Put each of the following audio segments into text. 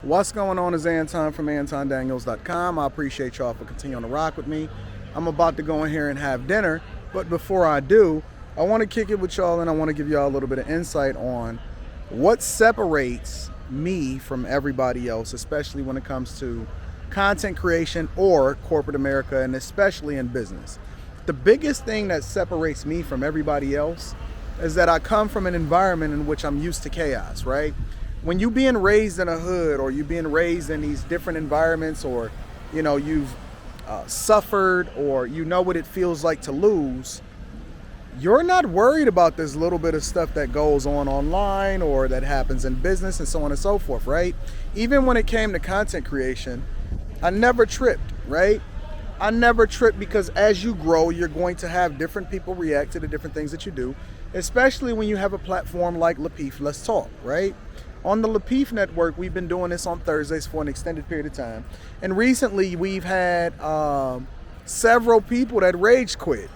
What's going on is Anton from AntonDaniels.com. I appreciate y'all for continuing to rock with me. I'm about to go in here and have dinner, but before I do, I want to kick it with y'all and I want to give y'all a little bit of insight on what separates me from everybody else, especially when it comes to content creation or corporate America, and especially in business. The biggest thing that separates me from everybody else is that I come from an environment in which I'm used to chaos, right? When you being raised in a hood, or you being raised in these different environments, or you've suffered, or you know what it feels like to lose, you're not worried about this little bit of stuff that goes on online or that happens in business and so on and so forth, right? Even when it came to content creation, I never tripped, right? I never tripped because as you grow, you're going to have different people react to the different things that you do, especially when you have a platform like Lapeef Let's Talk, right? On the Lapeef Network, we've been doing this on Thursdays for an extended period of time. And recently, we've had several people that rage quit.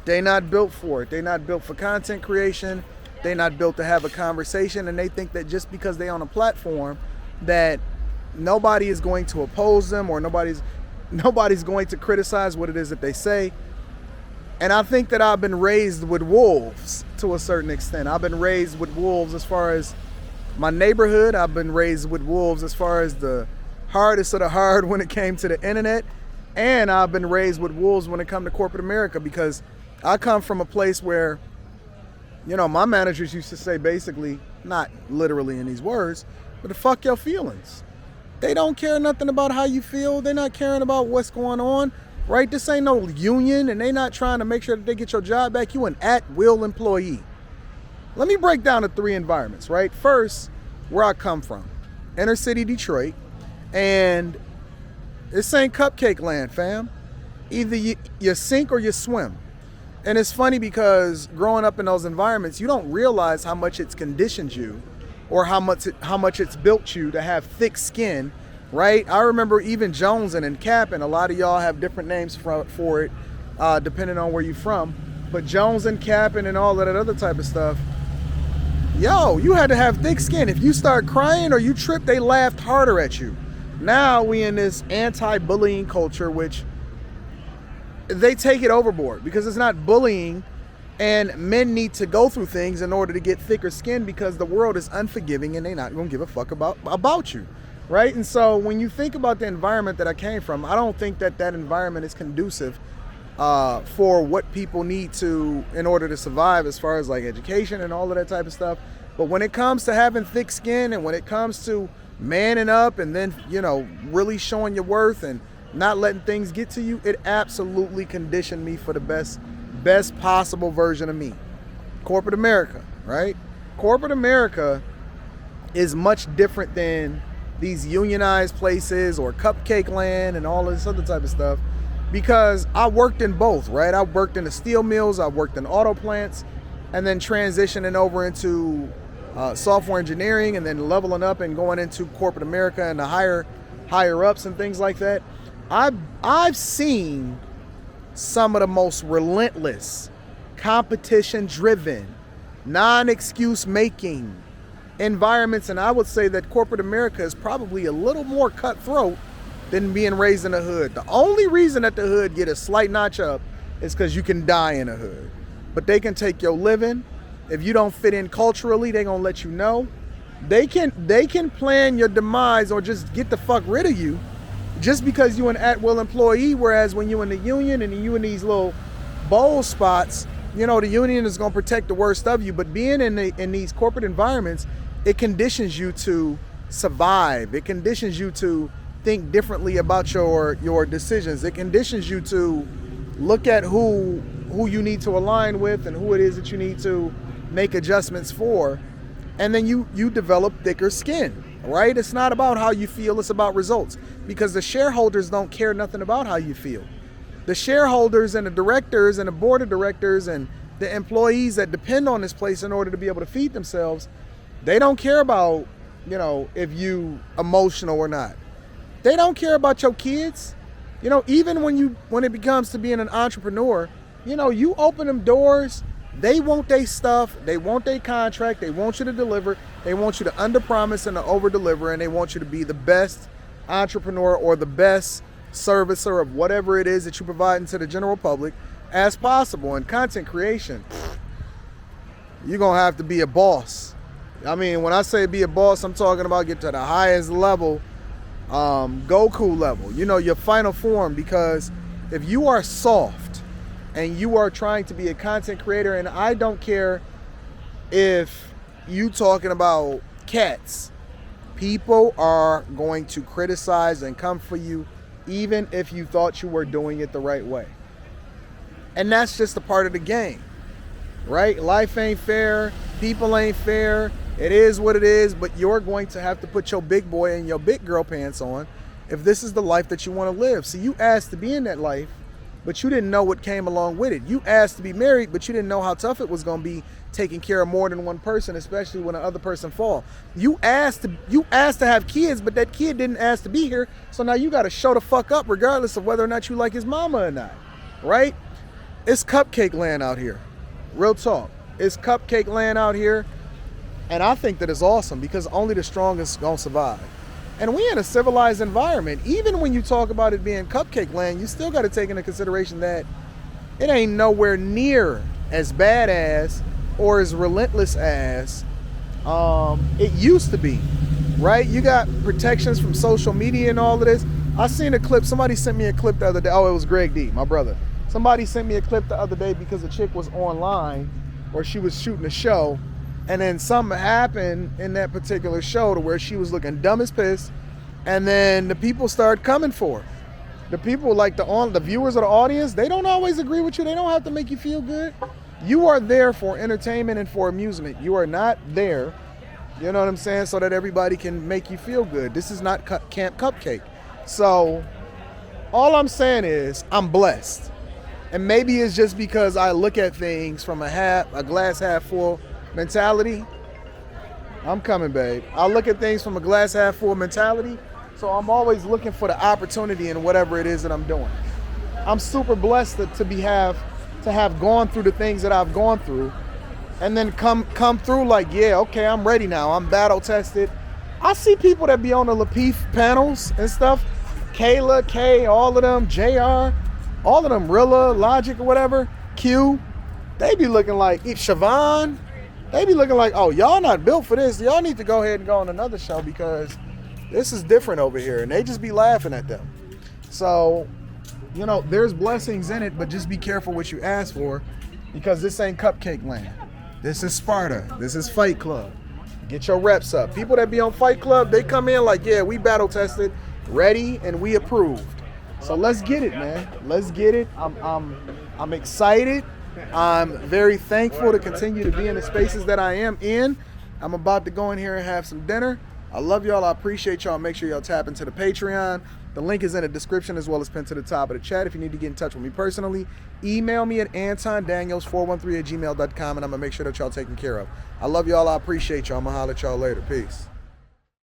They not built for it. They not built for content creation. They not built to have a conversation. And they think that just because they on a platform that nobody is going to oppose them, or nobody's going to criticize what it is that they say. And I think that I've been raised with wolves to a certain extent. I've been raised with wolves as far as my neighborhood. I've been raised with wolves as far as the hardest of the hard when it came to the internet. And I've been raised with wolves when it comes to corporate America, because I come from a place where, my managers used to say, basically, not literally in these words, but to fuck your feelings. They don't care nothing about how you feel. They're not caring about what's going on, right? This ain't no union, and they not trying to make sure that they get your job back. You an at-will employee. Let me break down the three environments, right? First, where I come from, inner city Detroit, and this ain't cupcake land, fam. Either you sink or you swim. And it's funny because growing up in those environments, you don't realize how much it's conditioned you, or how much it's built you to have thick skin, right? I remember even jonesing and capping. A lot of y'all have different names for it, depending on where you're from. But Jones and capping and all of that other type of stuff, yo, you had to have thick skin. If you start crying or you trip, they laughed harder at you. Now we in this anti-bullying culture, which they take it overboard because it's not bullying, and men need to go through things in order to get thicker skin because the world is unforgiving and they're not going to give a fuck about you, right? And so when you think about the environment that I came from, I don't think that environment is conducive for what people need to in order to survive, as far as like education and all of that type of stuff. But when it comes to having thick skin, and when it comes to manning up and then really showing your worth and not letting things get to you, it absolutely conditioned me for the best possible version of me. Corporate America, right? Corporate America is much different than these unionized places or cupcake land and all this other type of stuff, because I worked in both, right? I worked in the steel mills, I worked in auto plants, and then transitioning over into software engineering, and then leveling up and going into corporate America and the higher ups and things like that. I've seen some of the most relentless, competition-driven, non-excuse making environments, and I would say that corporate America is probably a little more cutthroat than being raised in the hood. The only reason that the hood get a slight notch up is because you can die in a hood. But they can take your living. If you don't fit in culturally, they're gonna let you know. They can plan your demise or just get the fuck rid of you just because you're an at-will employee. Whereas when you're in the union and you in these little bowl spots, the union is gonna protect the worst of you. But being in these corporate environments, it conditions you to survive. It conditions you to think differently about your decisions. It conditions you to look at who you need to align with and who it is that you need to make adjustments for. And then you develop thicker skin, right? It's not about how you feel, it's about results, because the shareholders don't care nothing about how you feel. The shareholders and the directors and the board of directors and the employees that depend on this place in order to be able to feed themselves, they don't care about, if you emotional or not. They don't care about your kids. Even when it becomes to being an entrepreneur, you open them doors They want their stuff, they want their contract, they want you to deliver, they want you to underpromise and to overdeliver, and they want you to be the best entrepreneur or the best servicer of whatever it is that you provide to the general public as possible. In content creation, you're gonna have to be a boss. I mean, when I say be a boss, I'm talking about get to the highest level, Goku level, you know, your final form. Because if you are soft and you are trying to be a content creator, and I don't care if you talking about cats, people are going to criticize and come for you even if you thought you were doing it the right way. And that's just a part of the game, right? Life ain't fair, people ain't fair. It is what it is, but you're going to have to put your big boy and your big girl pants on if this is the life that you want to live. See, you asked to be in that life, but you didn't know what came along with it. You asked to be married, but you didn't know how tough it was going to be taking care of more than one person, especially when the other person fall. You asked to have kids, but that kid didn't ask to be here. So now you got to show the fuck up regardless of whether or not you like his mama or not, right? It's cupcake land out here. Real talk. It's cupcake land out here. And I think that it's awesome because only the strongest gonna survive. And we in a civilized environment. Even when you talk about it being cupcake land, you still got to take into consideration that it ain't nowhere near as bad as or as relentless as it used to be, right? You got protections from social media and all of this. I seen a clip. Somebody sent me a clip the other day. Oh, it was Greg D, my brother. Somebody sent me a clip the other day because a chick was online or she was shooting a show. And then something happened in that particular show to where she was looking dumb as piss. And then the people started coming for her. The people, like the viewers of the audience, they don't always agree with you. They don't have to make you feel good. You are there for entertainment and for amusement. You are not there, you know what I'm saying, so that everybody can make you feel good. This is not Camp Cupcake. So all I'm saying is I'm blessed. And maybe it's just because I look at things from a glass half full mentality. I'm coming, babe. I look at things from a glass half full mentality, so I'm always looking for the opportunity in whatever it is that I'm doing. I'm super blessed to have gone through the things that I've gone through, and then come through like, yeah, okay, I'm ready now. I'm battle tested. I see people that be on the Lapeef panels and stuff. Kayla, Kay, all of them, JR, all of them, Rilla, Logic, or whatever, Q. They be looking like Siobhan. They be looking like, oh, y'all not built for this. Y'all need to go ahead and go on another show because this is different over here. And they just be laughing at them. So, you know, there's blessings in it, but just be careful what you ask for because this ain't cupcake land. This is Sparta. This is Fight Club. Get your reps up. People that be on Fight Club, they come in like, yeah, we battle tested, ready, and we approved. So let's get it, man. Let's get it. I'm excited. I'm very thankful to continue to be in the spaces that I am in. I'm about to go in here and have some dinner. I love y'all. I appreciate y'all. Make sure y'all tap into the Patreon. The link is in the description as well as pinned to the top of the chat. If you need to get in touch with me personally, email me at antondaniels413@gmail.com and I'm going to make sure that y'all taken care of. I love y'all. I appreciate y'all. I'm going to holler at y'all later. Peace.